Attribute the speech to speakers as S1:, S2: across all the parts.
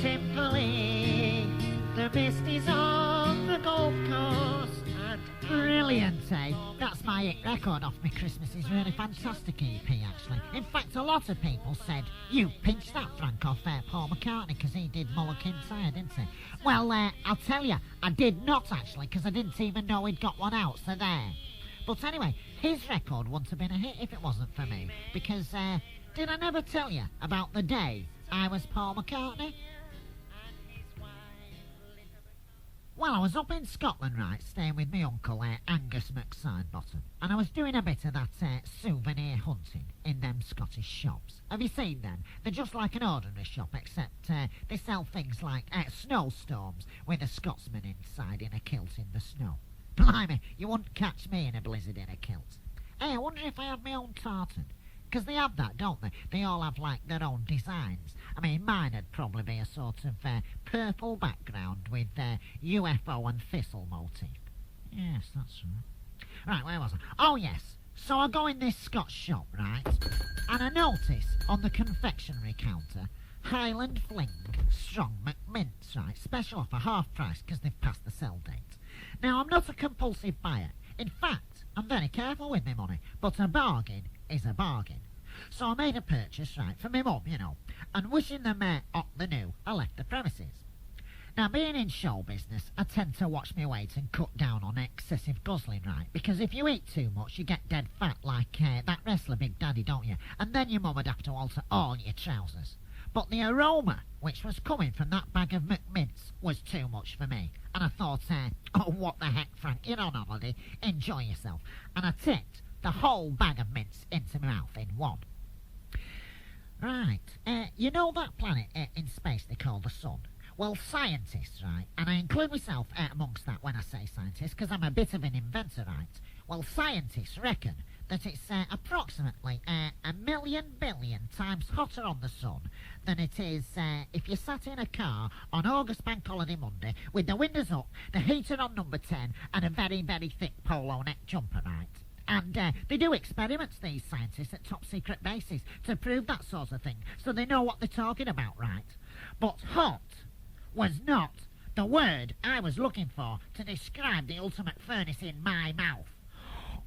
S1: simply the mist is on the golf course.
S2: Brilliant, eh? That's my hit record off my Christmas. Is really fantastic EP, actually. In fact, a lot of people said, you pinched that, Frank, off Paul McCartney, because he did Mullock Inside, didn't he? Well, I'll tell you, I did not, actually, because I didn't even know he'd got one out, so there. But anyway, his record wouldn't have been a hit if it wasn't for me, because, did I never tell you about the day I was Paul McCartney? Well, I was up in Scotland, right, staying with my uncle, Angus Sidebottom, and I was doing a bit of that souvenir hunting in them Scottish shops. Have you seen them? They're just like an ordinary shop, except they sell things like snowstorms with a Scotsman inside in a kilt in the snow. Blimey, you wouldn't catch me in a blizzard in a kilt. Hey, I wonder if I have my own tartan. Because they have that, don't they? They all have, like, their own designs. I mean, mine would probably be a sort of purple background with UFO and thistle motif. Yes, that's right. Right, where was I? Oh, yes. So I go in this Scotch shop, right? And I notice on the confectionery counter, Highland Fling Strong McMints, right? Special offer, half price, because they've passed the sell date. Now, I'm not a compulsive buyer. In fact, I'm very careful with my money. But a bargain is a bargain. So I made a purchase, right, for my mum, you know, and wishing them up the new, I left the premises. Now, being in show business, I tend to watch my weight and cut down on excessive guzzling, right, because if you eat too much, you get dead fat like that wrestler Big Daddy, don't you? And then your mum would have to alter all your trousers. But the aroma which was coming from that bag of McMints was too much for me. And I thought, oh, what the heck, Frank, you're on holiday, enjoy yourself. And I tipped the whole bag of mints into my mouth in one. Right, you know that planet in space they call the sun? Well, scientists, right, and I include myself amongst that when I say scientists, because I'm a bit of an inventor, right? Well, scientists reckon that it's approximately 1,000,000 billion times hotter on the sun than it is if you sat in a car on August Bank Holiday Monday with the windows up, the heater on number 10, and a very, very thick polo neck jumper, right? And they do experiments, these scientists, at top-secret bases to prove that sort of thing, so they know what they're talking about, right? But hot was not the word I was looking for to describe the ultimate furnace in my mouth.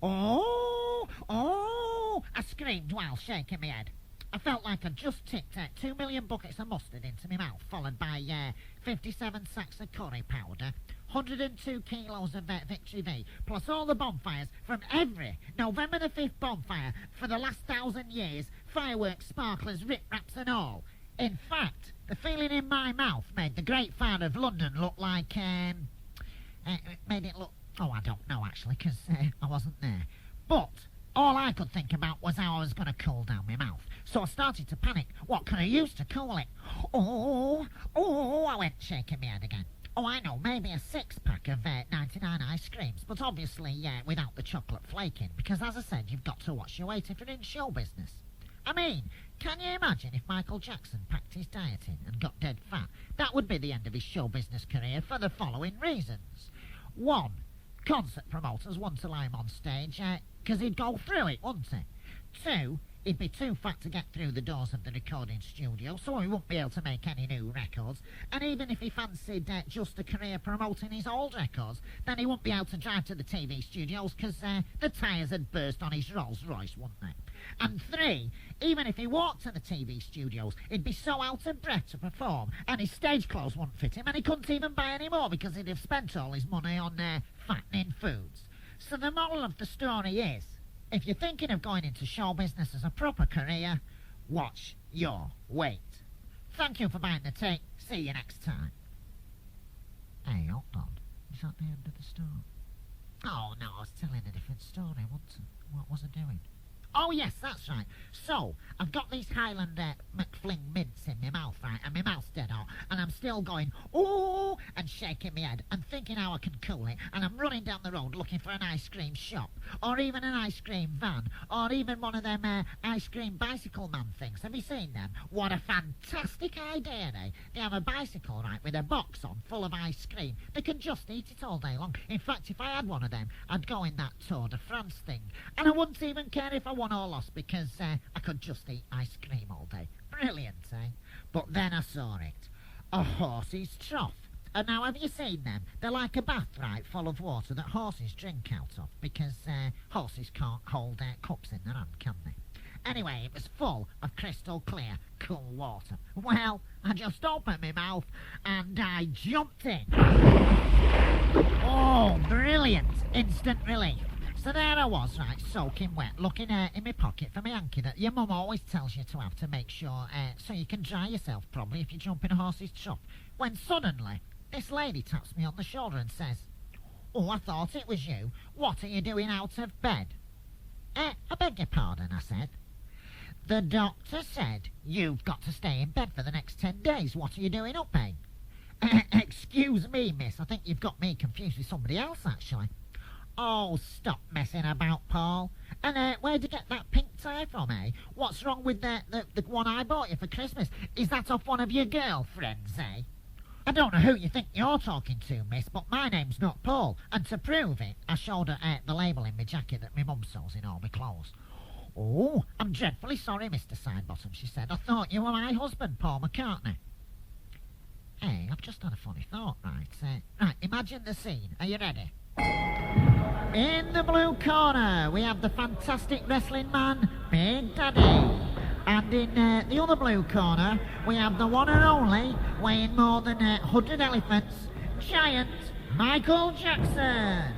S2: Oh, I screamed while shaking my head. I felt like I'd just tipped 2 million buckets of mustard into my mouth, followed by 57 sacks of curry powder, 102 kilos of Victory V, plus all the bonfires from every November the 5th bonfire for the last 1,000 years, fireworks, sparklers, rip-raps and all. In fact, the feeling in my mouth made the Great Fire of London look like, made it look, oh, I don't know actually, because I wasn't there. But all I could think about was how I was going to cool down my mouth. So I started to panic. What could I use to cool it? Oh, I went shaking my head again. Oh, I know, maybe a 6-pack of 99 ice creams, but obviously, without the chocolate flaking, because as I said, you've got to watch your weight if you're in show business. I mean, can you imagine if Michael Jackson packed his diet in and got dead fat? That would be the end of his show business career for the following reasons. 1, concert promoters wouldn't allow him on stage, because he'd go through it, wouldn't he? 2, he'd be too fat to get through the doors of the recording studio, so he wouldn't be able to make any new records. And even if he fancied just a career promoting his old records, then he wouldn't be able to drive to the TV studios because the tyres had burst on his Rolls Royce, wouldn't they? And 3, even if he walked to the TV studios, he'd be so out of breath to perform, and his stage clothes wouldn't fit him, and he couldn't even buy any more because he'd have spent all his money on fattening foods. So the moral of the story is, if you're thinking of going into show business as a proper career, watch your weight. Thank you for buying the tape. See you next time. Hey, hold on. Is that the end of the story? Oh, no, I was telling a different story, wasn't I? What was I doing? Oh, yes, that's right. So, I've got these Highland McFling mints in my mouth, right, and my mouth's dead hot, and I'm still going, ooh, and shaking my head, and thinking how I can cool it, and I'm running down the road looking for an ice cream shop, or even an ice cream van, or even one of them ice cream bicycle man things. Have you seen them? What a fantastic idea, eh? They have a bicycle, right, with a box on full of ice cream. They can just eat it all day long. In fact, if I had one of them, I'd go in that Tour de France thing, and I wouldn't even care if I won or lost because I could just eat ice cream all day. Brilliant, eh? But then I saw it. A horse's trough. And now, have you seen them? They're like a bath, right, full of water that horses drink out of, because horses can't hold cups in their hand, can they? Anyway, it was full of crystal clear, cool water. Well, I just opened my mouth and I jumped in. Oh, brilliant! Instant relief. So there I was, right, soaking wet, looking in my pocket for my hanky that your mum always tells you to have to make sure so you can dry yourself properly if you jump in a horse's trough. When suddenly, this lady taps me on the shoulder and says, "Oh, I thought it was you. What are you doing out of bed?" I beg your pardon," I said. "The doctor said you've got to stay in bed for the next 10 days. What are you doing up, eh?" "Excuse me, miss. I think you've got me confused with somebody else, actually." "Oh, stop messing about, Paul. And where'd you get that pink tie from, eh? What's wrong with the one I bought you for Christmas? Is that off one of your girlfriends, eh?" "I don't know who you think you're talking to, miss, but my name's not Paul. And to prove it, I showed her the label in my jacket that my mum sews in all my clothes." "Oh, I'm dreadfully sorry, Mr. Sidebottom," she said. "I thought you were my husband, Paul McCartney." Hey, I've just had a funny thought, right? Right, imagine the scene. Are you ready? In the blue corner, we have the fantastic wrestling man, Big Daddy. And in the other blue corner, we have the one and only, weighing more than 100 elephants, giant Michael Jackson.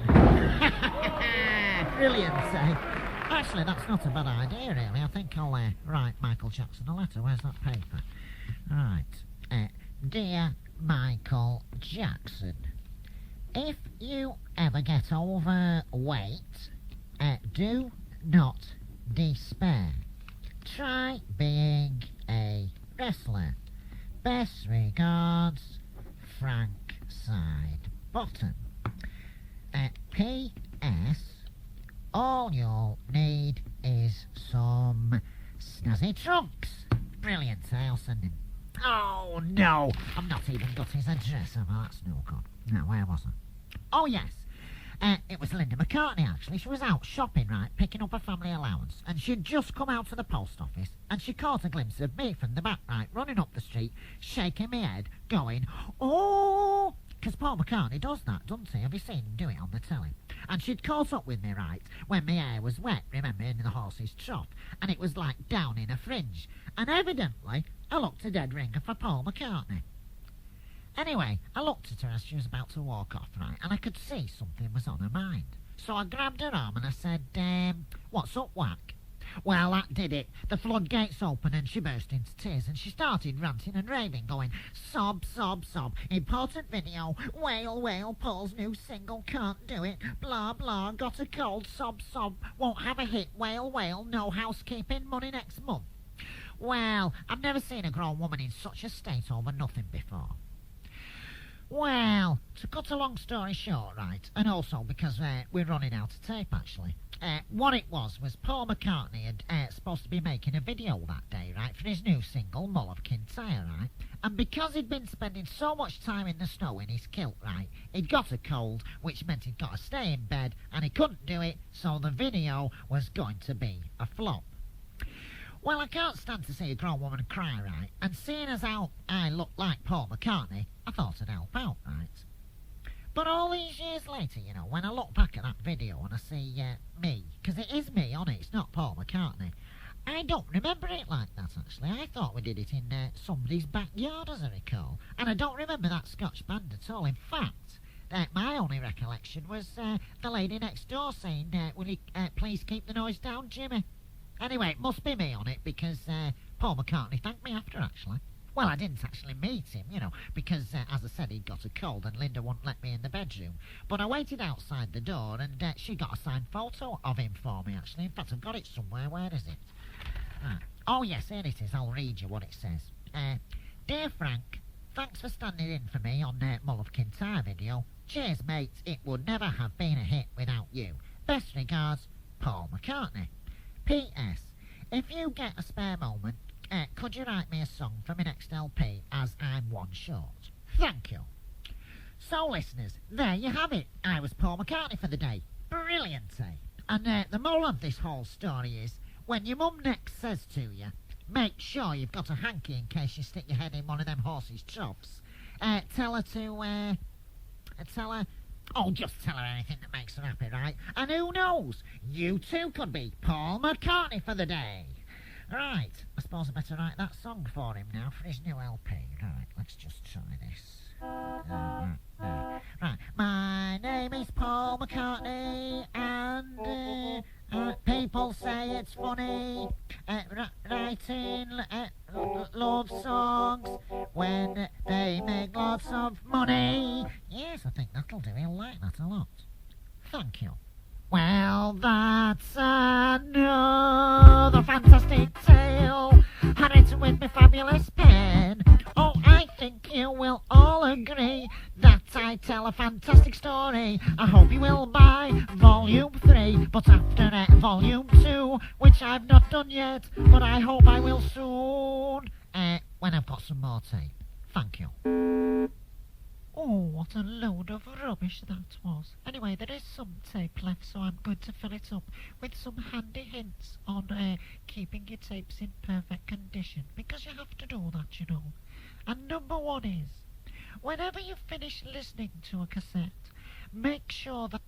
S2: Brilliant, eh? Actually, that's not a bad idea, really. I think I'll write Michael Jackson a letter. Where's that paper? Right. Dear Michael Jackson, if you ever get overweight, do not despair. Try being a wrestler. Best regards, Frank Sidebottom. P.S. All you'll need is some snazzy trunks. Brilliant, I'll send him. Oh, no! I've not even got his address. Oh, that's no good. Now, where was I? Oh, yes. It was Linda McCartney, actually. She was out shopping, right, picking up her family allowance, and she'd just come out to the post office, and she caught a glimpse of me from the back, right, running up the street, shaking my head, going, "Oh!" Because Paul McCartney does that, doesn't he? Have you seen him do it on the telly? And she'd caught up with me, right, when my hair was wet, remember, in the horse's trough, and it was like down in a fringe. And evidently, I looked a dead ringer for Paul McCartney. Anyway, I looked at her as she was about to walk off, right, and I could see something was on her mind. So I grabbed her arm and I said, "What's up, Whack?" Well, that did it. The floodgates opened and she burst into tears and she started ranting and raving, going, "Sob, sob, sob. Important video. Wail, wail. Paul's new single. Can't do it. Blah, blah. Got a cold. Sob, sob. Won't have a hit. Wail, wail. No housekeeping money next month." Well, I've never seen a grown woman in such a state over nothing before. Well, to cut a long story short, right, and also because we're running out of tape, actually, what it was Paul McCartney had supposed to be making a video that day, right, for his new single, Mull of Kintyre, right, and because he'd been spending so much time in the snow in his kilt, right, he'd got a cold, which meant he'd got to stay in bed, and he couldn't do it, so the video was going to be a flop. Well, I can't stand to see a grown woman cry, right? And seeing as how I look like Paul McCartney, I thought I'd help out, right? But all these years later, you know, when I look back at that video and I see me, because it is me on it, it's not Paul McCartney, I don't remember it like that, actually. I thought we did it in somebody's backyard, as I recall. And I don't remember that Scotch band at all. In fact, my only recollection was the lady next door saying, "Will you please keep the noise down, Jimmy?" Anyway, it must be me on it, because Paul McCartney thanked me after, actually. Well, I didn't actually meet him, you know, because, as I said, he'd got a cold and Linda wouldn't let me in the bedroom. But I waited outside the door and she got a signed photo of him for me, actually. In fact, I've got it somewhere. Where is it? Oh, yes, here it is. I'll read you what it says. "Dear Frank, thanks for standing in for me on Mull of Kintyre video. Cheers, mates. It would never have been a hit without you. Best regards, Paul McCartney. P.S. If you get a spare moment, could you write me a song for my next LP, as I'm one short? Thank you." So, listeners, there you have it. I was Paul McCartney for the day. Brilliant, eh? And the moral of this whole story is, when your mum next says to you, Make sure you've got a hanky in case you stick your head in one of them horses' chops. Tell her to, tell her... Oh, just tell her anything that makes her happy, right? And who knows? You too could be Paul McCartney for the day. Right, I suppose I better write that song for him now for his new LP. Right, let's just try this. Right, my name is Paul McCartney, and people say it's funny writing love songs when they make lots of money. Yes, I think that'll do. He'll like that a lot. Thank you. Well, that's another fantastic tale, handwritten with my fabulous pen. Oh, I think you will all agree that I tell a fantastic story. I hope you will buy volume 3, but after volume 2, which I've not done yet, but I hope I will soon, when I've got some more tape. Thank you. Oh, what a load of rubbish that was. Anyway, there is some tape left, so I'm going to fill it up with some handy hints on keeping your tapes in perfect condition, because you have to do that, you know. And number 1 is, whenever you finish listening to a cassette, make sure that